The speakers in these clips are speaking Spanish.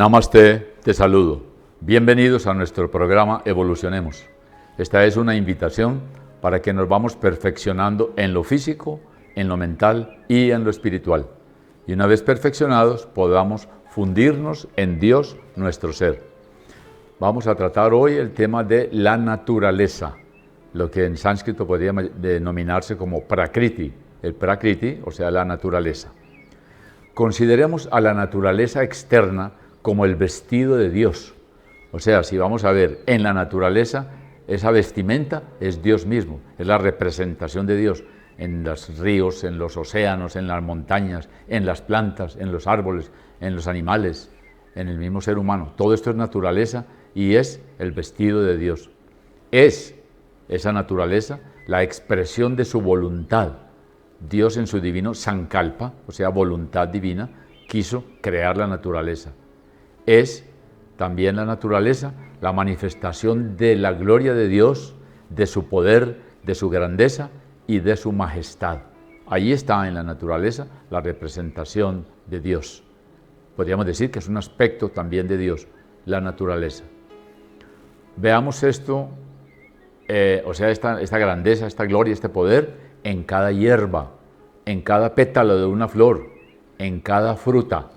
Namaste, te saludo. Bienvenidos a nuestro programa Evolucionemos. Esta es una invitación para que nos vamos perfeccionando en lo físico, en lo mental y en lo espiritual. Y una vez perfeccionados, podamos fundirnos en Dios, nuestro ser. Vamos a tratar hoy el tema de la naturaleza, lo que en sánscrito podría denominarse como Prakriti, el Prakriti, o sea, la naturaleza. Consideremos a la naturaleza externa como el vestido de Dios. O sea, si vamos a ver en la naturaleza, esa vestimenta es Dios mismo, es la representación de Dios en los ríos, en los océanos, en las montañas, en las plantas, en los árboles, en los animales, en el mismo ser humano. Todo esto es naturaleza y es el vestido de Dios. Es esa naturaleza la expresión de su voluntad. Dios en su divino Sankalpa, o sea, voluntad divina, quiso crear la naturaleza. Es también la naturaleza la manifestación de la gloria de Dios, de su poder, de su grandeza y de su majestad. Allí está en la naturaleza la representación de Dios. Podríamos decir que es un aspecto también de Dios, la naturaleza. Veamos esto, esta grandeza, esta gloria, este poder en cada hierba, en cada pétalo de una flor, en cada fruta,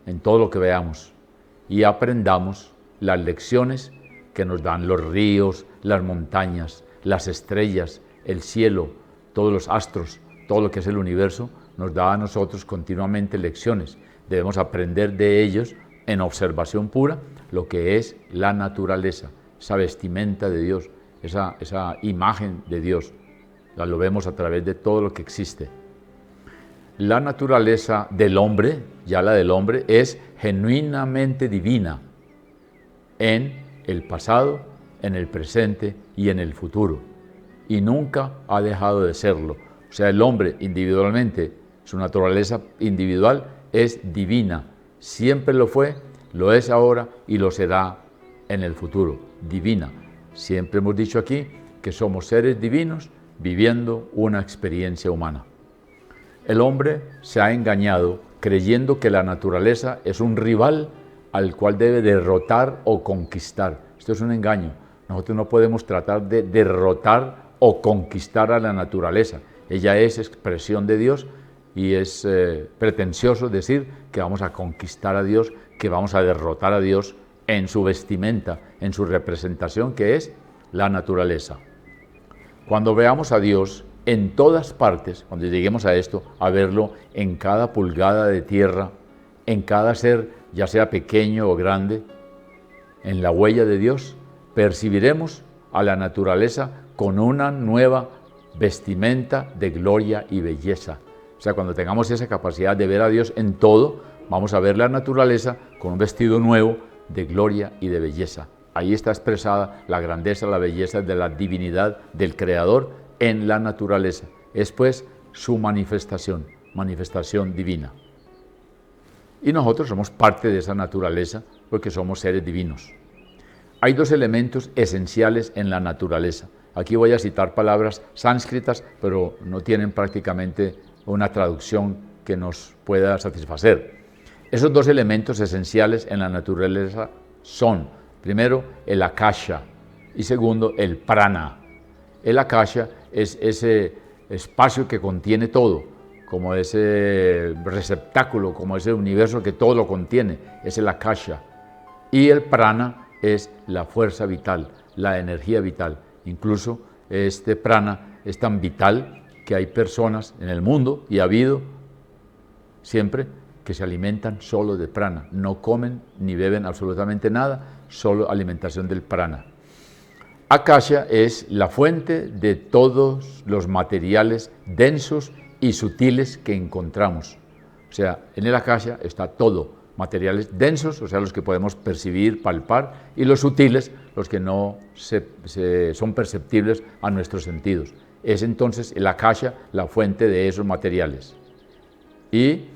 en todo lo que veamos. Y aprendamos las lecciones que nos dan los ríos, las montañas, las estrellas, el cielo, todos los astros, todo lo que es el universo, nos da a nosotros continuamente lecciones. Debemos aprender de ellos en observación pura lo que es la naturaleza, esa vestimenta de Dios, esa imagen de Dios. Lo vemos a través de todo lo que existe. La naturaleza del hombre, ya la del hombre, es genuinamente divina en el pasado, en el presente y en el futuro. Y nunca ha dejado de serlo. O sea, el hombre individualmente, su naturaleza individual es divina. Siempre lo fue, lo es ahora y lo será en el futuro. Divina. Siempre hemos dicho aquí que somos seres divinos viviendo una experiencia humana. El hombre se ha engañado creyendo que la naturaleza es un rival al cual debe derrotar o conquistar. Esto es un engaño. Nosotros no podemos tratar de derrotar o conquistar a la naturaleza. Ella es expresión de Dios y es pretencioso decir que vamos a conquistar a Dios, que vamos a derrotar a Dios en su vestimenta, en su representación que es la naturaleza. Cuando veamos a Dios en todas partes, cuando lleguemos a esto, a verlo en cada pulgada de tierra, en cada ser, ya sea pequeño o grande, en la huella de Dios, percibiremos a la naturaleza con una nueva vestimenta de gloria y belleza. O sea, cuando tengamos esa capacidad de ver a Dios en todo, vamos a ver la naturaleza con un vestido nuevo de gloria y de belleza. Ahí está expresada la grandeza, la belleza de la divinidad del Creador en la naturaleza. Es pues su manifestación divina. Y nosotros somos parte de esa naturaleza porque somos seres divinos. Hay dos elementos esenciales en la naturaleza. Aquí voy a citar palabras sánscritas, pero no tienen prácticamente una traducción que nos pueda satisfacer. Esos dos elementos esenciales en la naturaleza son, primero, el akasha y segundo, el prana. El akasha es ese espacio que contiene todo, como ese receptáculo, como ese universo que todo lo contiene, es el akasha. Y el prana es la fuerza vital, la energía vital. Incluso este prana es tan vital que hay personas en el mundo, y ha habido siempre, que se alimentan solo de prana, no comen ni beben absolutamente nada, solo alimentación del prana. Akasha es la fuente de todos los materiales densos y sutiles que encontramos. O sea, en el Akasha está todo, materiales densos, o sea, los que podemos percibir, palpar, y los sutiles, los que no son perceptibles a nuestros sentidos. Es entonces el Akasha la fuente de esos materiales. Y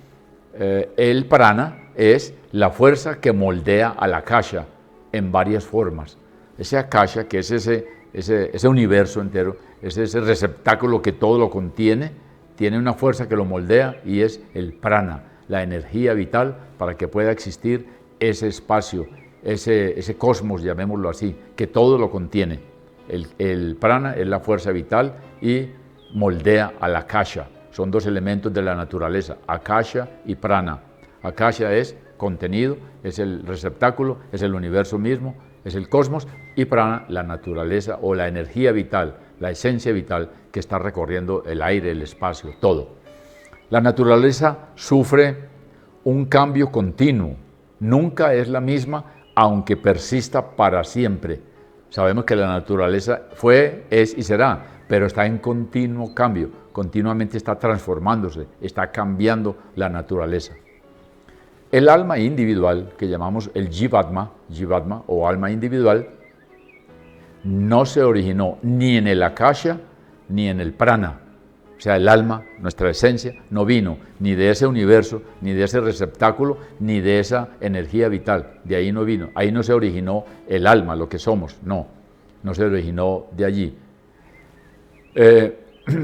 el prana es la fuerza que moldea al Akasha en varias formas. Ese Akasha, que es ese universo entero, es ese receptáculo que todo lo contiene, tiene una fuerza que lo moldea y es el prana, la energía vital para que pueda existir ese espacio, ese cosmos, llamémoslo así, que todo lo contiene. El prana es la fuerza vital y moldea al akasha. Son dos elementos de la naturaleza, akasha y prana. Akasha es contenido, es el receptáculo, es el universo mismo, es el cosmos, y prana, la naturaleza o la energía vital, la esencia vital que está recorriendo el aire, el espacio, todo. La naturaleza sufre un cambio continuo, nunca es la misma, aunque persista para siempre. Sabemos que la naturaleza fue, es y será, pero está en continuo cambio, continuamente está transformándose, está cambiando la naturaleza. El alma individual, que llamamos el Jivatma o alma individual, no se originó ni en el akasha ni en el prana. O sea, el alma, nuestra esencia, no vino ni de ese universo, ni de ese receptáculo, ni de esa energía vital. De ahí no vino. Ahí no se originó el alma, lo que somos. No se originó de allí.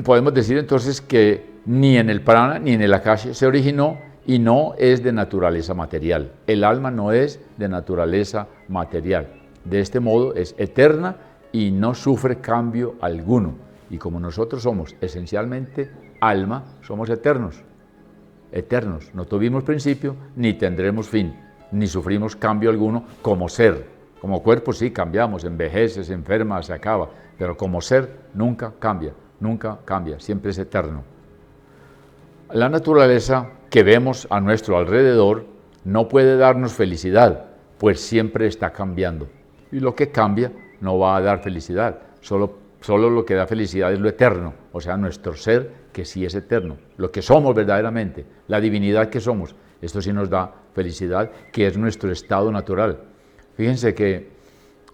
Podemos decir entonces que ni en el prana ni en el akasha se originó y no es de naturaleza material. El alma no es de naturaleza material. De este modo es eterna y no sufre cambio alguno. Y como nosotros somos esencialmente alma, somos eternos. Eternos. No tuvimos principio ni tendremos fin, ni sufrimos cambio alguno como ser. Como cuerpo sí cambiamos, envejece, se enferma, se acaba, pero como ser nunca cambia, siempre es eterno. La naturaleza que vemos a nuestro alrededor no puede darnos felicidad, pues siempre está cambiando. Y lo que cambia no va a dar felicidad, solo lo que da felicidad es lo eterno, o sea, nuestro ser que sí es eterno, lo que somos verdaderamente, la divinidad que somos, esto sí nos da felicidad, que es nuestro estado natural. Fíjense que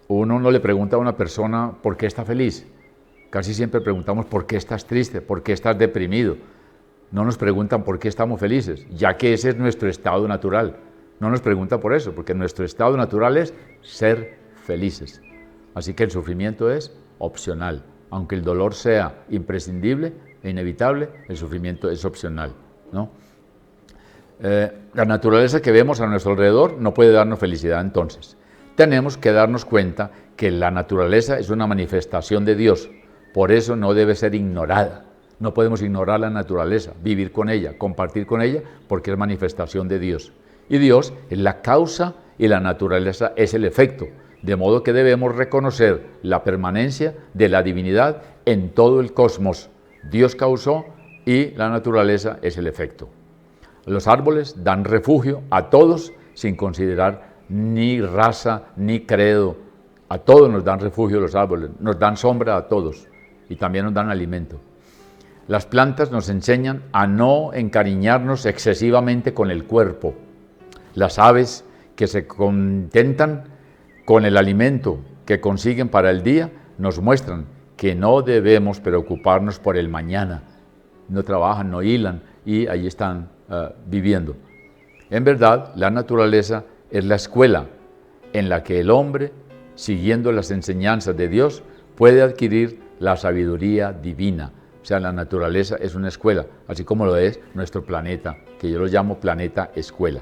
uno no le pregunta a una persona por qué está feliz, casi siempre preguntamos por qué estás triste, por qué estás deprimido. No nos preguntan por qué estamos felices, ya que ese es nuestro estado natural. No nos preguntan por eso, porque nuestro estado natural es ser felices. Así que el sufrimiento es opcional. Aunque el dolor sea imprescindible e inevitable, el sufrimiento es opcional, ¿no? La naturaleza que vemos a nuestro alrededor no puede darnos felicidad entonces. Tenemos que darnos cuenta que la naturaleza es una manifestación de Dios, por eso no debe ser ignorada. No podemos ignorar la naturaleza, vivir con ella, compartir con ella, porque es manifestación de Dios. Y Dios es la causa y la naturaleza es el efecto, de modo que debemos reconocer la permanencia de la divinidad en todo el cosmos. Dios causó y la naturaleza es el efecto. Los árboles dan refugio a todos sin considerar ni raza ni credo. A todos nos dan refugio los árboles, nos dan sombra a todos y también nos dan alimento. Las plantas nos enseñan a no encariñarnos excesivamente con el cuerpo. Las aves que se contentan con el alimento que consiguen para el día nos muestran que no debemos preocuparnos por el mañana. No trabajan, no hilan y allí están viviendo. En verdad, la naturaleza es la escuela en la que el hombre, siguiendo las enseñanzas de Dios, puede adquirir la sabiduría divina. O sea, la naturaleza es una escuela, así como lo es nuestro planeta, que yo lo llamo planeta escuela.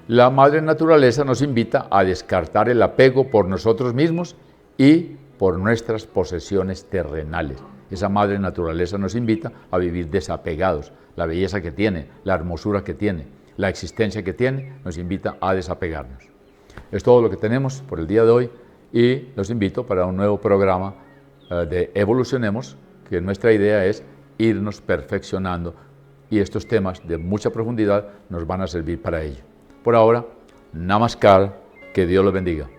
La madre naturaleza nos invita a descartar el apego por nosotros mismos y por nuestras posesiones terrenales. Esa madre naturaleza nos invita a vivir desapegados. La belleza que tiene, la hermosura que tiene, la existencia que tiene, nos invita a desapegarnos. Es todo lo que tenemos por el día de hoy y los invito para un nuevo programa de Evolucionemos, que nuestra idea es irnos perfeccionando y estos temas de mucha profundidad nos van a servir para ello. Por ahora, Namaskar, que Dios los bendiga.